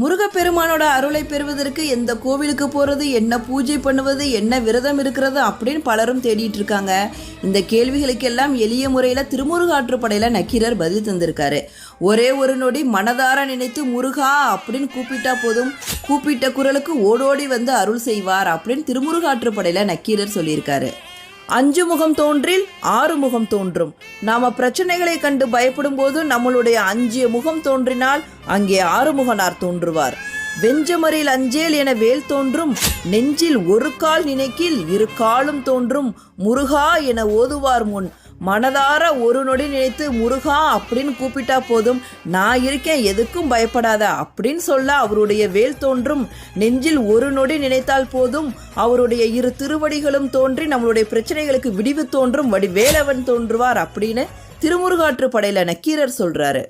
முருகப்பெருமானோட அருளை பெறுவதற்கு எந்த கோவிலுக்கு போகிறது, என்ன பூஜை பண்ணுவது, என்ன விரதம் இருக்கிறது அப்படின்னு பலரும் தேடிட்டு இருக்காங்க. இந்த கேள்விகளுக்கெல்லாம் எளிய முறையில் திருமுருகாற்றுப்படையில் நக்கீரர் பதில் தந்திருக்காரு. ஒரே ஒரு நொடி மனதார நினைத்து முருகா அப்படின்னு கூப்பிட்டா போதும், கூப்பிட்ட குரலுக்கு ஓடோடி வந்து அருள் செய்வார் அப்படின்னு திருமுருகாற்றுப்படையில் நக்கீரர் சொல்லியிருக்காரு. 5 முகம் தோன்றில் 6 முகம் தோன்றும். நாம பிரச்சனைகளை கண்டு பயப்படும் போது நம்மளுடைய 5 முகம் தோன்றினால் அங்கே 6 முகனார் தோன்றுவார். வெஞ்சமரில் அஞ்சேல் என வேல் தோன்றும், நெஞ்சில் ஒரு கால் நினைக்கில் 2 காலும் தோன்றும். முருகா என ஓதுவார் முன் மனதார ஒரு நொடி நினைத்து முருகா அப்படின்னு கூப்பிட்டா போதும், நான் இருக்கேன் எதுக்கும் பயப்படாத அப்படின்னு சொல்ல அவருடைய வேல் தோன்றும். நெஞ்சில் ஒரு நொடி நினைத்தால் போதும் அவருடைய 2 திருவடிகளும் தோன்றி நம்மளுடைய பிரச்சனைகளுக்கு விடிவு தோன்றும், வேலவன் தோன்றுவார் அப்படின்னு திருமுருகாற்றுப்படையில நக்கீரர் சொல்றாரு.